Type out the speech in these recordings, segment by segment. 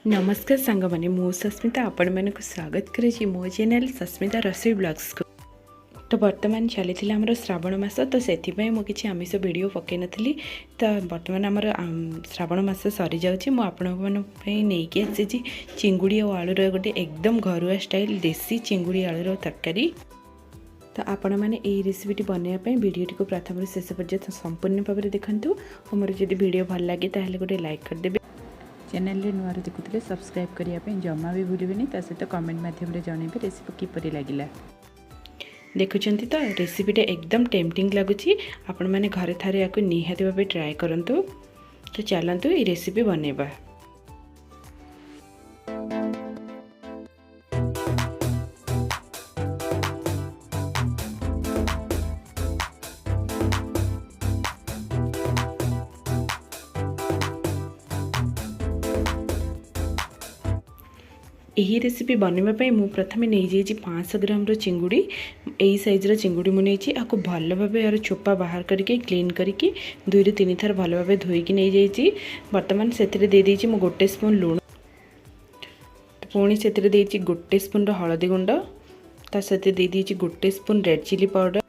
नमस्कार सांग मैंने मु सस्मिता आपण मन को स्वागत करे मो चैनल सस्मिता रसोई ब्लॉग्स को। तो बर्तमान चली आमर श्रावण मास तो से मुझे आमिष वीडियो पकई नी तो बर्तमान आमर श्रावण मास सरी जाऊँगी मुझे आसी चिंगुड़ी और आलूर गोटे एकदम घरुआ स्टाइल देसी चिंगुड़ी आलूर तरकारी। तो आपण मैंने यही रेसिपी बनवाई वीडियो को प्रथम शेष पर्यटन संपूर्ण भाव में देखूँ और मोर जब वीडियो भल लगे ताहले गोटे लाइक करदेवे। चैनल नुआ देखुते सब्सक्राइब करने जमा भी भूलें सहित कमेंट मध्यम जनइबे रेसिपी किपरि लगिला। देखुं तो रेसिपीटा एकदम टेम्पटिंग लगुच आपण मैंने घरे थारे या निहाती भाव ट्राए करूँ। तो चलतु ये रेसिपी बनवा। यही रेसिपी बनवाई मु प्रथम नहीं जाइए 500 ग्राम चिंगुड़ी यही साइज्र चिंगुड़ी मुझे आपको भल भाव यार चोपा बाहर करके क्लीन करके 2 ରୁ 3 थर भल भाव धोईकी नहीं जाइए। बर्तमान से दे मु गोटे स्पून लुण पुणी से गोटे स्पून हलदी गुंड ता सहित दे गोटे स्पून रेड चिली पाउडर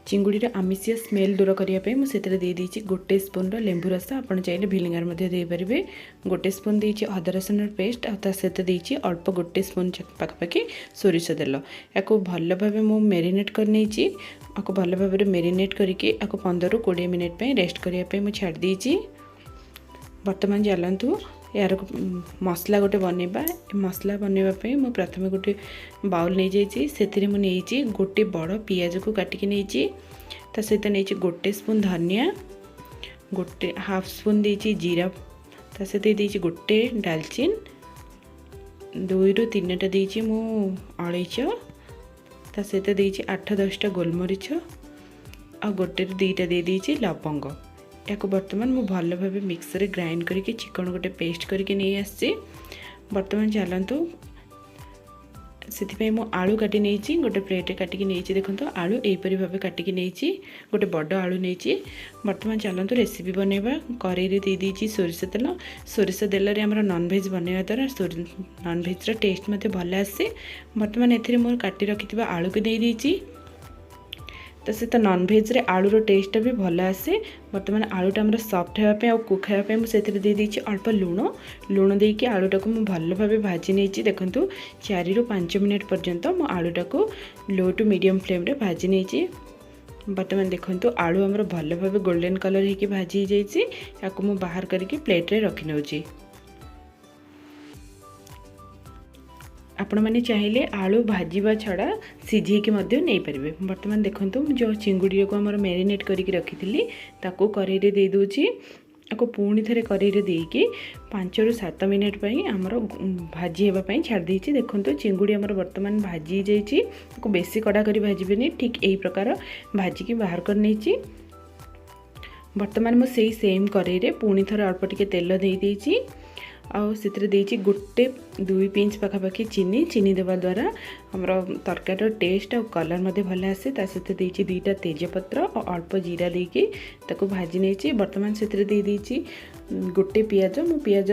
चिंगुड़ी आमिषिया स्मेल दूर करने मुझे दे गोटे स्पून लेंबू रस आप चाहिए भिनेगार देपारे गोटे स्पून दे अदा रसुन पेस्ट आ सहित दे अल्प गोटे स्पून पाखापाखि सोरिष तेल या भल भाव मु मेरीनेट करनी आपको भल भाव मेरीनेट करके 15 ରୁ 20 मिनिट रेस्ट करने मुझे छाड़ी। बर्तमान चलतु यार मसला गोटे बनवा। मसला बनवाई मु प्रथम गोटे बाउल नहीं जाइए से गोटे बड़ पियाज को काटिकी नहीं ता सहित नहीं गोटे स्पून धनिया गोटे हाफ स्पून दे जीरा ता सहित दे गोटे डालचीन 2 ରୁ 3टा दे मु अलैच ता सहित दे 8-10टा गोलमरीच आ गोटे 2टा दे लवंग या बर्तमान मु भल भाव मिक्सर ग्राइंड करके चिकन गोटे पेस्ट करके नहीं आसी। बर्तमान चलतु से मु आलू काटी नहीं गोटे प्लेट काटिकी नहीं देखो आलू यहीपरि भाव काटिकी नहीं गोटे बड़ आलू नहीं। बर्तमान चलतु रेसिपी बनवा। कड़ाई दे दी सोरिष तेल आमर नॉनवेज बनवा द्वारा नॉनवेज टेस्ट मत भल आसे। बर्तमान ए मोर काटी रखि आलू को दे दी तो से तो नॉनवेज रे आलूर टेस्ट भी भल आसे। बर्तमान आलूटा आम सफ्ट होगापी और कुक होगापी मुझे दे दी अल्प लुण देकी आलूटा को भल भाव भाजी नहीं देखूँ 4 ରୁ 5 मिनिट पर्यंत मो आलूटा को लो टू मीडियम फ्लेम रे भाजी नहीं। बर्तमान देखो आलू आमर भल भाव गोल्डन कलर होगी भाजी या बाहर करके प्लेट रे रखी नौची। आपण मैंने चाहिए आलू भाजवा छड़ा सीझेकी नहीं पारे। बर्तमान देखो जो चिंगुड़ी को आम मेरीनेट करके रखी ताकू कड़ाई दे दूची आपको पुणी थे कड़ाई देकी 5 ରୁ 7 मिनिट आमर भाजी होगापी छाड़ी देखो चिंगुड़ी आमर बर्तमान भाजी जाइए बेसी कड़ा कर भाजबे ठीक यही प्रकार भाजिकी बाहर कर नहीं। बर्तमान मुझे सेम कड़ाई पुणी थे अल्प टिके तेल दे आउ से गोटे 2 पिंच पाखापाखि चीनी देवा द्वारा हमर तरकारी टेस्ट और कलर मध्य भल आसे। सहित दे 2टा तेजपत्र और अल्प जीरा देके ताको भाजी नहीं। बर्तमान से दे गोटे पियाज मु पियाज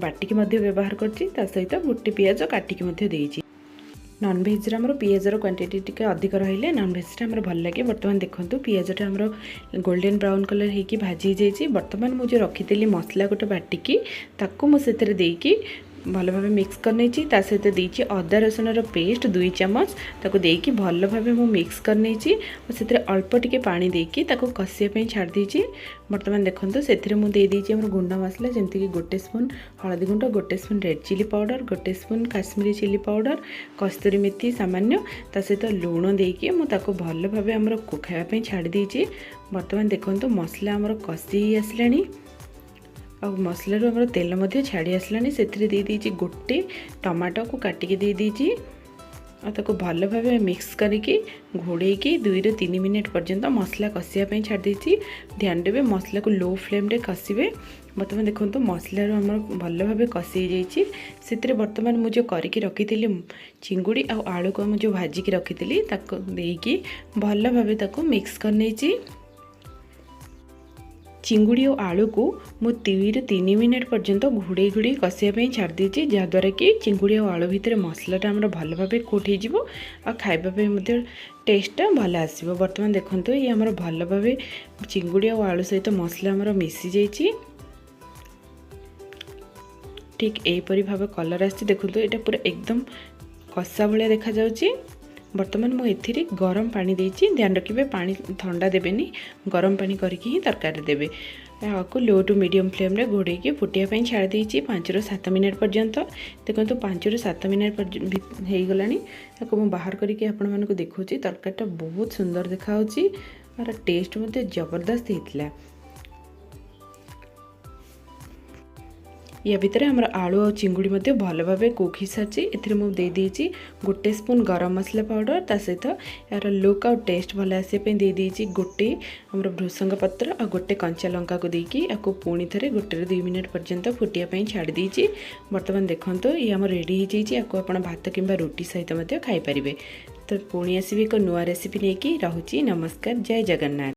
बाटिकी व्यवहार करछि सहित गोटे पियाज काटिकी देछि। नॉनवेज आमर पियाजर क्वांटिटी टिके अधिक रहिले नॉनवेज आमर भल लगे। बर्तमान देखो पियाजटा आमर गोल्डन ब्राउन कलर होगी भाजी जाइए। बर्तमान मुझे रखी मसला गोटे बाटिकी ताकू मुझे देकी भल भाव मिक्स करनी सहित दे अदा रसुन पेस्ट 2 चम्मच ताको देकी भल भाव मु मिक्स करनी से अल्प टिके पानी देकी ताको कषियापी छाड़ी। बर्तमान देखो से दे दीजिए गुंड मसला जमती कि गोटे स्पून हलदी गुंड गोटे स्पून रेड चिली पाउडर गोटे स्पून काश्मीरी चिली पाउडर कस्तूरी मेथी सामान्य ता सहित लुण देकी मुझे भल भाव आमर कुखापी छाड़ी। बर्तमान देखो मसला आमर कषि आसलानी और मसलू आम तेल छाड़ी आसलानी से दे दी गोटे टमाटो को काटिकी दे दी और भल भाव मिक्स करके घोड़े 2 ରୁ 3 मिनिट पर्यंत मसला कषियापी छाड़ी। ध्यान देवे मसला को लो फ्लेम रे कषिबे। बर्तमान देखो मसला आम भल भाव कषि जाइए से बर्तमान मुझे करके रखी चिंगुड़ी आ आलू को जो भाजिकी रखी भल भाव मिक्स करनी। बर्तमान देखो मसला आमर कषि जाइए से बर्तमान मुझे करके रखी चिंगुड़ी आ आलू को जो भाजिकी रखी ताको देकी भल भाव को कषि जाइए से बर्तमान देखो मसला आमर भल भाव कषि जाइए। बर्तमान देखो मसला आमर भल भाव कषि जाइए से भल भाव मिक्स करनी। चिंगुड़ी और आलू को मु 2 ରୁ 3 मिनट पर्यंत घोड़े घोड़े कषापी छाड़ देती जहाँद्वारा कि चिंगुड़ी और आलू भितर मसलाटा आमर भल भाव कोट हो खावाई टेस्टा भल आसो। बर्तमान देखो ये आमर भल भाव चिंगुड़ी और आलू सहित मसला आमर मिसी जाइए ठीक यहीपरी भाव कलर आसी देखो ये पूरा एकदम कषा भाया देखा जाउची। बर्तमान मुझे गरम पानी देती ध्यान रखिए पानी ठंडा देवेनि गरम पानी करके ही तरकारी देवे। आपको लो टू मीडियम फ्लेम रे घोड़े फुटिया छाड़ देती 5 ରୁ 7 मिनट पर्यंत। देखो 5 ରୁ 7 मिनट हो गलानी मुझे बाहर करके आपण मानक देखुची तरकारीटा बहुत सुंदर देखा और टेस्ट मते जबरदस्त होता। या भितर आमर आलू और चिंगुड़ी मध्य भल भाव कुक हो सारी मुझे गोटे स्पून गरम मसला पाउडर ता सहित यार लुक आउ टेस्ट भल आसापी देदेजी गोटे आमर भृसंग पत्र और गोटे कंचा लंका को देकी आपको पुणी थे 1 ରୁ 2 मिनट पर्यंत फुटिया छाड़ देती। बर्तमान देखो ये आम रेडी हो जाइए आपको आप भात कि रुटी सहित खाईपारे। तो पुणी आसबि एक नुआ रेसिपी नहीं कि रहुची। नमस्कार, जय जगन्नाथ।